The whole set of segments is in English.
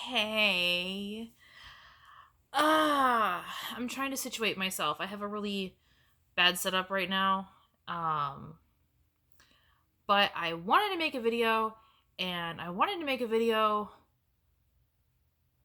Hey. I'm trying to situate myself. I have a really bad setup right now. Um, but I wanted to make a video and I wanted to make a video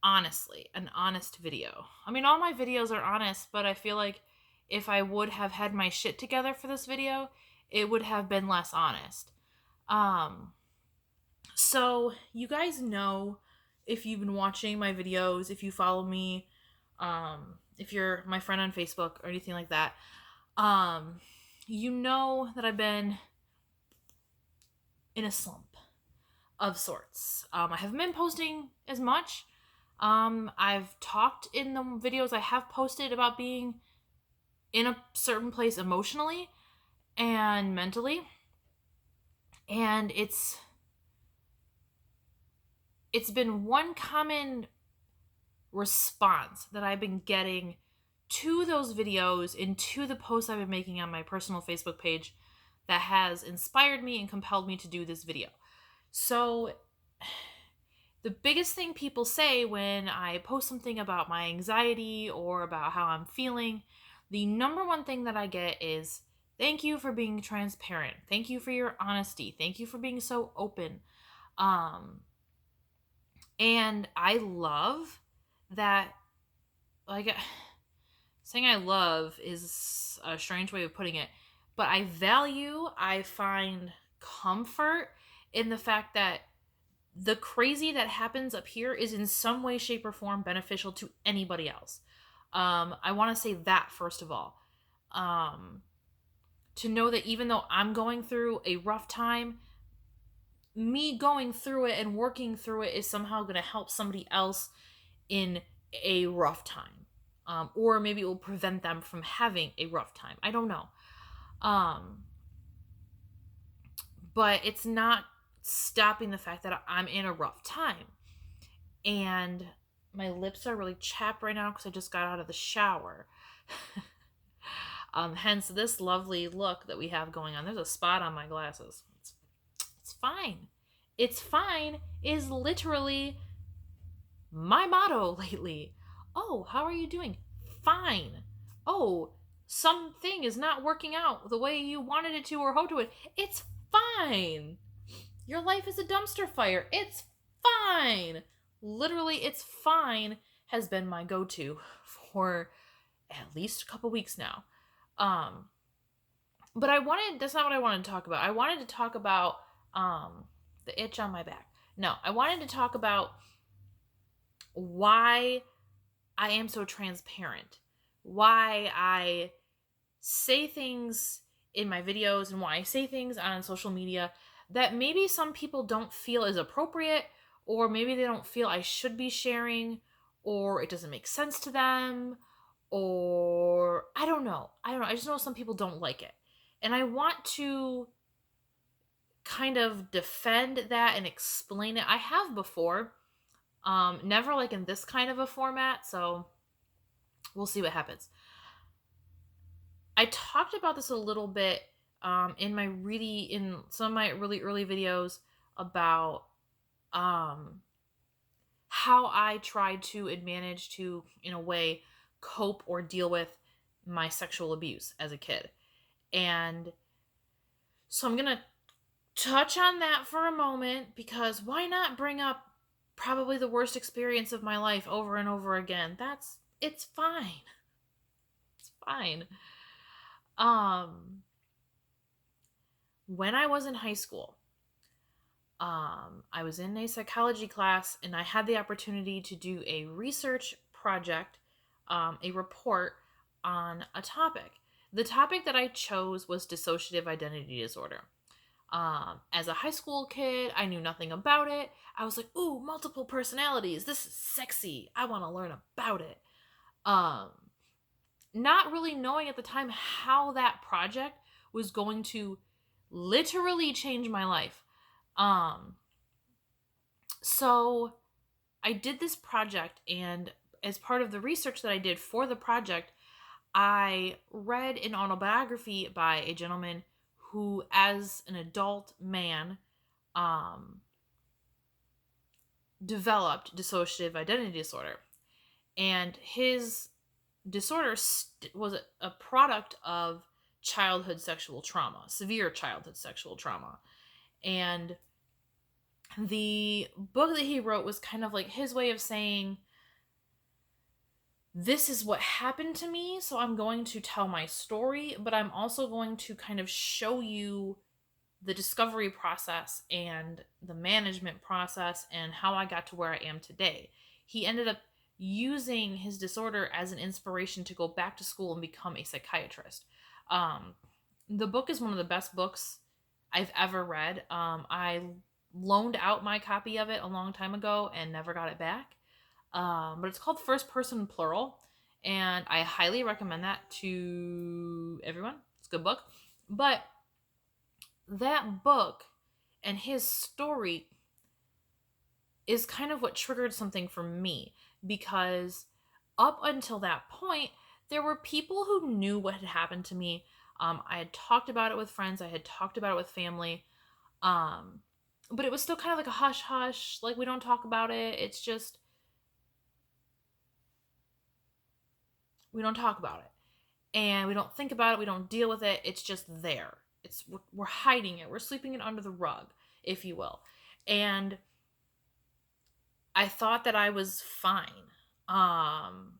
honestly, an honest video. I mean, all my videos are honest, but I feel like if I would have had my shit together for this video, it would have been less honest. Um, so you guys know if you've been watching my videos, if you follow me, if you're my friend on Facebook or anything like that, um, you know that I've been in a slump of sorts. I haven't been posting as much. I've talked in the videos I have posted about being in a certain place emotionally and mentally, and it's been one common response that I've been getting to those videos and to the posts I've been making on my personal Facebook page that has inspired me and compelled me to do this video. So, the biggest thing people say when I post something about my anxiety or about how I'm feeling, the number one thing that I get is thank you for being transparent. Thank you for your honesty. Thank you for being so open. Um, and I love that, like, saying I love is a strange way of putting it, but I find comfort in the fact that the crazy that happens up here is in some way, shape, or form beneficial to anybody else. I want to say that first of all. Um, to know that even though I'm going through a rough time, me going through it and working through it is somehow going to help somebody else in a rough time. Or maybe it will prevent them from having a rough time. I don't know. Um, but it's not stopping the fact that I'm in a rough time. And my lips are really chapped right now because I just got out of the shower. Hence this lovely look that we have going on. There's a spot on my glasses. It's fine. It's fine is literally my motto lately. Oh, how are you doing? Fine. Oh, something is not working out the way you wanted it to or hoped it would. It's fine. Your life is a dumpster fire. It's fine. Literally, it's fine has been my go-to for at least a couple weeks now. Um, but that's not what I wanted to talk about. I wanted to talk about the itch on my back. No, I wanted to talk about why I am so transparent. Why I say things in my videos and why I say things on social media that maybe some people don't feel is appropriate, or maybe they don't feel I should be sharing, or it doesn't make sense to them, or I don't know. I just know some people don't like it. And I want to kind of defend that and explain it. I have before. Never like in this kind of a format, so we'll see what happens. I talked about this a little bit in some of my really early videos about how I tried to and managed to, in a way, cope or deal with my sexual abuse as a kid. And so I'm going to touch on that for a moment because why not bring up probably the worst experience of my life over and over again? It's fine. It's fine. When I was in high school, I was in a psychology class and I had the opportunity to do a research project, a report on a topic. The topic that I chose was dissociative identity disorder. As a high school kid, I knew nothing about it. I was like, ooh, multiple personalities. This is sexy. I want to learn about it. Not really knowing at the time how that project was going to literally change my life. So I did this project, and as part of the research that I did for the project, I read an autobiography by a gentleman who, as an adult man, developed dissociative identity disorder. And his disorder was a product of childhood sexual trauma, severe childhood sexual trauma. And the book that he wrote was kind of like his way of saying, this is what happened to me, so I'm going to tell my story, but I'm also going to kind of show you the discovery process and the management process and how I got to where I am today. He ended up using his disorder as an inspiration to go back to school and become a psychiatrist. The book is one of the best books I've ever read. I loaned out my copy of it a long time ago and never got it back. But it's called First Person Plural, and I highly recommend that to everyone. It's a good book. But that book and his story is kind of what triggered something for me, because up until that point, there were people who knew what had happened to me. I had talked about it with friends, I had talked about it with family, but it was still kind of like a hush hush, like we don't talk about it. It's just, we don't talk about it, and we don't think about it, we don't deal with it. It's just there. We're hiding it, we're sweeping it under the rug, if you will. And I thought that I was fine. And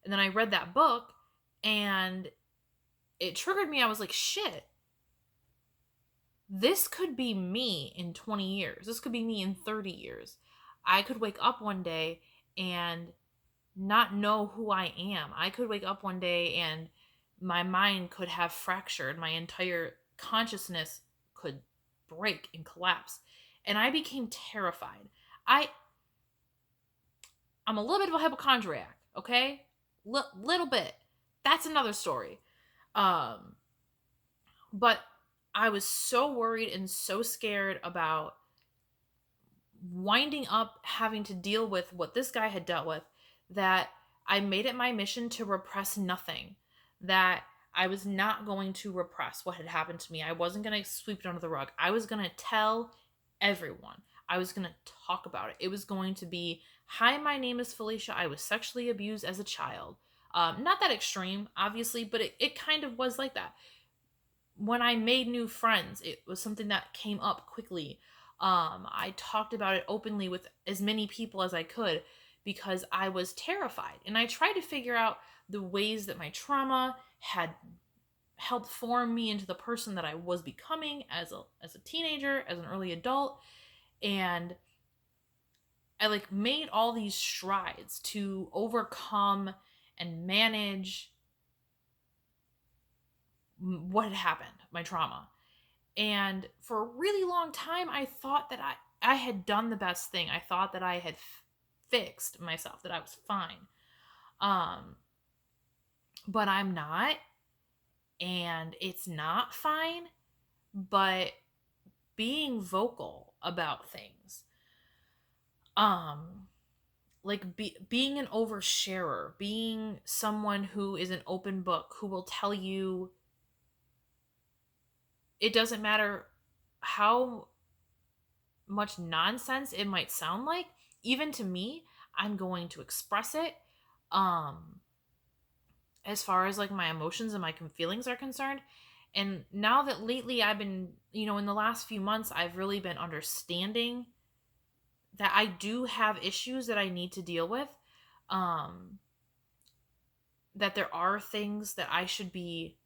then I read that book and it triggered me. I was like, shit, this could be me in 20 years. This could be me in 30 years. I could wake up one day and not know who I am. I could wake up one day and my mind could have fractured. My entire consciousness could break and collapse. And I became terrified. I'm a little bit of a hypochondriac, okay? Little bit. That's another story. But I was so worried and so scared about winding up having to deal with what this guy had dealt with, that I made it my mission to repress nothing. That I was not going to repress what had happened to me. I wasn't going to sweep it under the rug. I was going to tell everyone. I was going to talk about it. It was going to be, hi, my name is Felicia. I was sexually abused as a child. Not that extreme, obviously, but it kind of was like that. When I made new friends, it was something that came up quickly. I talked about it openly with as many people as I could because I was terrified. And I tried to figure out the ways that my trauma had helped form me into the person that I was becoming as a teenager, as an early adult. And I made all these strides to overcome and manage what had happened, my trauma. And for a really long time, I thought that I had done the best thing. I thought that I had fixed myself, that I was fine. But I'm not. And it's not fine. But being vocal about things, being an oversharer, being someone who is an open book, who will tell you, it doesn't matter how much nonsense it might sound like, even to me, I'm going to express it. As far as my emotions and my feelings are concerned. And now that lately I've been, in the last few months, I've really been understanding that I do have issues that I need to deal with. That there are things that I should be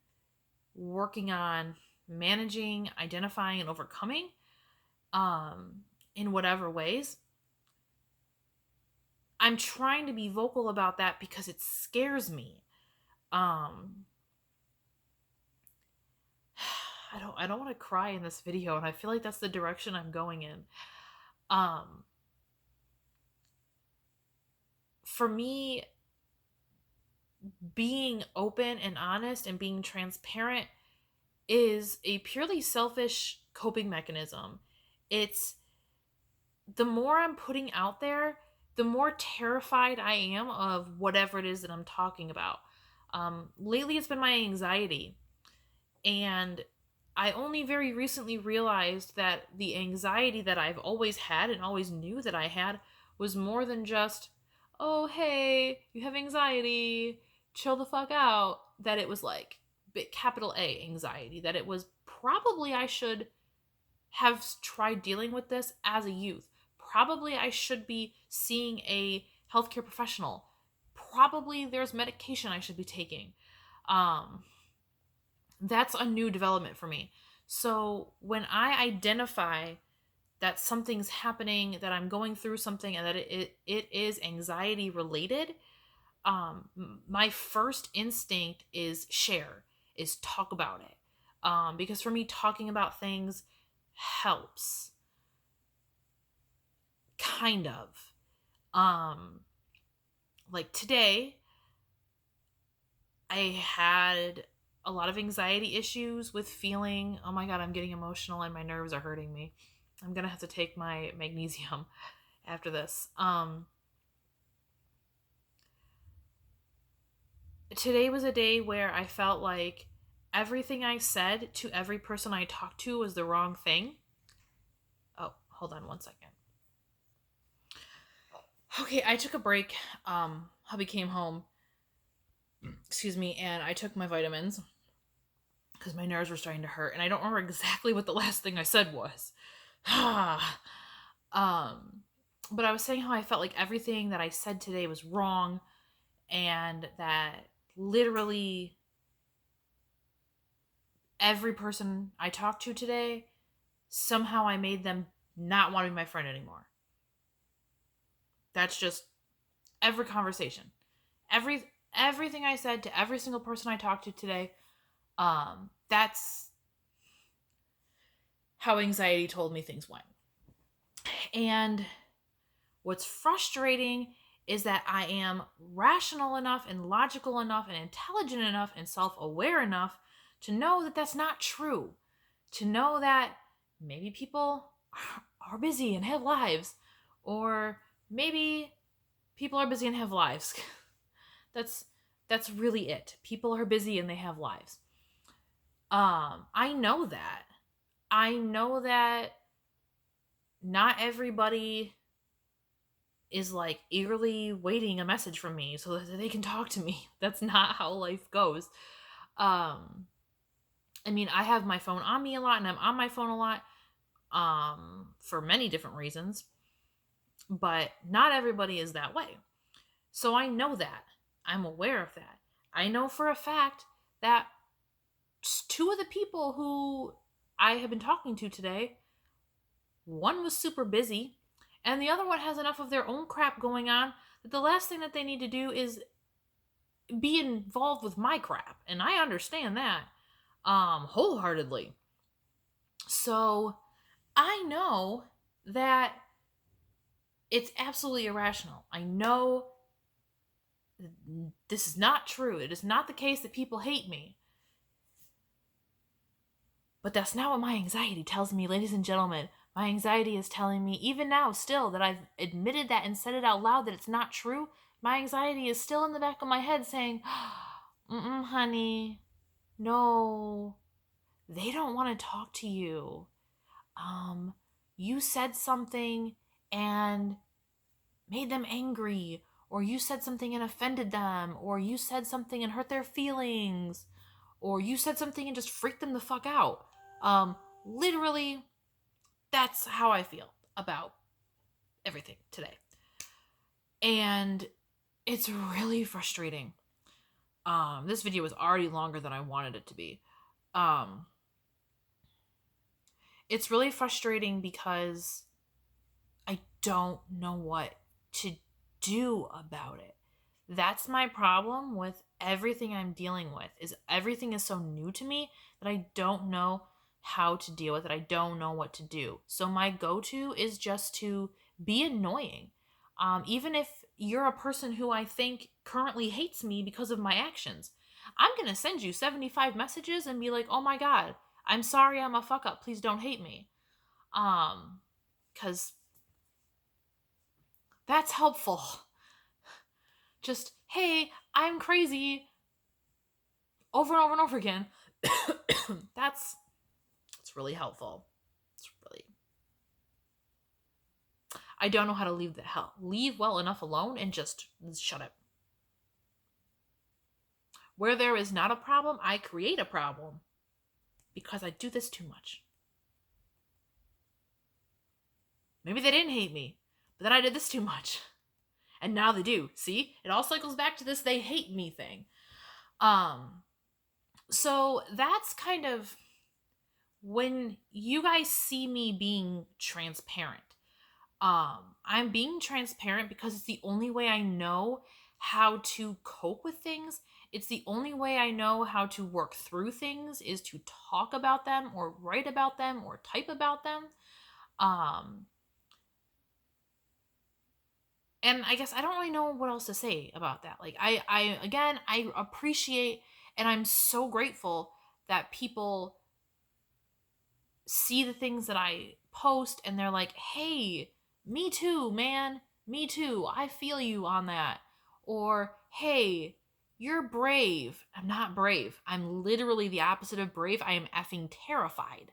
working on managing, identifying, and overcoming in whatever ways. I'm trying to be vocal about that because it scares me. I don't want to cry in this video, and I feel like that's the direction I'm going in. For me, being open and honest and being transparent is a purely selfish coping mechanism. It's the more I'm putting out there, the more terrified I am of whatever it is that I'm talking about. Lately, it's been my anxiety. And I only very recently realized that the anxiety that I've always had and always knew that I had was more than just, oh, hey, you have anxiety, chill the fuck out. That it was like capital A anxiety, that it was probably I should have tried dealing with this as a youth. Probably I should be seeing a healthcare professional. Probably there's medication I should be taking. Um, that's a new development for me. So when I identify that something's happening, that I'm going through something, and that it is anxiety related, my first instinct is share, is talk about it. Because for me, talking about things helps. Kind of. Um, like today, I had a lot of anxiety issues with feeling, oh my God, I'm getting emotional and my nerves are hurting me. I'm going to have to take my magnesium after this. Today was a day where I felt like everything I said to every person I talked to was the wrong thing. Oh, hold on one second. Okay, I took a break. Hubby came home, excuse me, and I took my vitamins because my nerves were starting to hurt, and I don't remember exactly what the last thing I said was. But I was saying how I felt like everything that I said today was wrong, and that literally every person I talked to today, somehow I made them not want to be my friend anymore. That's just every conversation. Everything I said to every single person I talked to today, that's how anxiety told me things went. And what's frustrating is that I am rational enough and logical enough and intelligent enough and self-aware enough to know that that's not true. To know that maybe people are busy and have lives, or maybe people are busy and have lives. That's really it. People are busy and they have lives. I know that. I know that not everybody is like eagerly waiting a message from me so that they can talk to me. That's not how life goes. I mean, I have my phone on me a lot and I'm on my phone a lot for many different reasons, but not everybody is that way. So I know that. I'm aware of that. I know for a fact that two of the people who I have been talking to today, one was super busy, and the other one has enough of their own crap going on that the last thing that they need to do is be involved with my crap. And I understand that wholeheartedly. So I know that it's absolutely irrational. I know this is not true. It is not the case that people hate me. But that's not what my anxiety tells me, ladies and gentlemen. My anxiety is telling me, even now, still, that I've admitted that and said it out loud that it's not true. My anxiety is still in the back of my head saying, honey, no, they don't want to talk to you. You said something and made them angry, or you said something and offended them, or you said something and hurt their feelings, or you said something and just freaked them the fuck out. Literally, that's how I feel about everything today. And it's really frustrating. This video was already longer than I wanted it to be. It's really frustrating because I don't know what to do about it. That's my problem with everything I'm dealing with, is everything is so new to me that I don't know how to deal with it. I don't know what to do. So my go-to is just to be annoying. Even if you're a person who I think currently hates me because of my actions, I'm going to send you 75 messages and be like, oh my God, I'm sorry, I'm a fuck up. Please don't hate me. Because that's helpful. Just, hey, I'm crazy, over and over and over again. That's It's really helpful. I don't know how to leave well enough alone and just shut up. Where there is not a problem, I create a problem because I do this too much. Maybe they didn't hate me, but then I did this too much. And now they do. See? It all cycles back to this they hate me thing. So that's kind of when you guys see me being transparent. I'm being transparent because it's the only way I know how to cope with things. It's the only way I know how to work through things is to talk about them or write about them or type about them. And I guess I don't really know what else to say about that. Like I appreciate and I'm so grateful that people see the things that I post and they're like, "Hey, me too, man. Me too. I feel you on that." Or, "Hey, you're brave." I'm not brave. I'm literally the opposite of brave. I am effing terrified.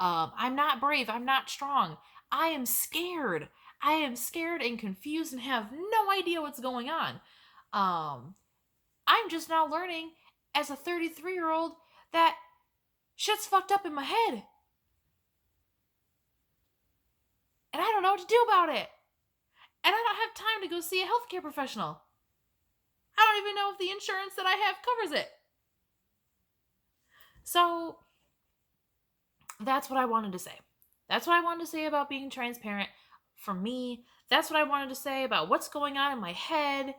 I'm not brave. I'm not strong. I am scared. I am scared and confused and have no idea what's going on. I'm just now learning as a 33-year-old that shit's fucked up in my head. And I don't know what to do about it. And I don't have time to go see a healthcare professional. I don't even know if the insurance that I have covers it. So that's what I wanted to say. That's what I wanted to say about being transparent. For me, that's what I wanted to say about what's going on in my head.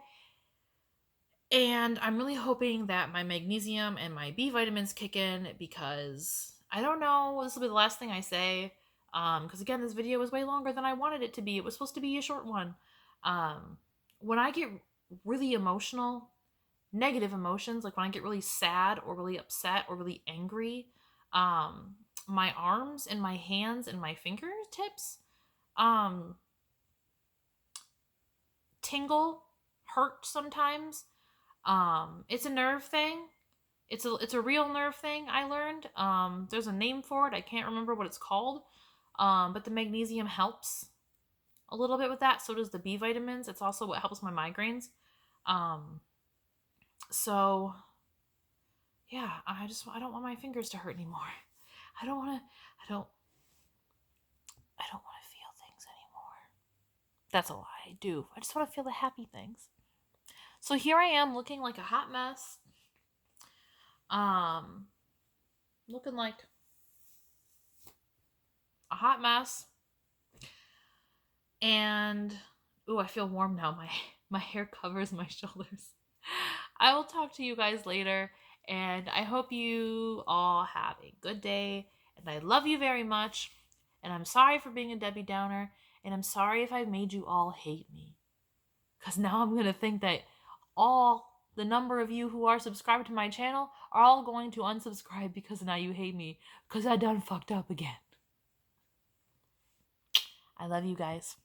And I'm really hoping that my magnesium and my B vitamins kick in because I don't know, this will be the last thing I say. Because again, this video was way longer than I wanted it to be. It was supposed to be a short one. When I get really emotional, negative emotions, like when I get really sad or really upset or really angry, my arms and my hands and my fingertips tingle, hurt sometimes. It's a nerve thing. It's a real nerve thing, I learned. There's a name for it. I can't remember what it's called. But the magnesium helps a little bit with that. So does the B vitamins. It's also what helps my migraines. So yeah, I don't want my fingers to hurt anymore. I don't want to feel things anymore. That's a lie. I do. I just want to feel the happy things. So here I am looking like a hot mess. Looking like a hot mess. And ooh, I feel warm now. My hair covers my shoulders. I will talk to you guys later, and I hope you all have a good day, and I love you very much, and I'm sorry for being a Debbie Downer, and I'm sorry if I've made you all hate me, because now I'm going to think that all the number of you who are subscribed to my channel are all going to unsubscribe because now you hate me, because I done fucked up again. I love you guys.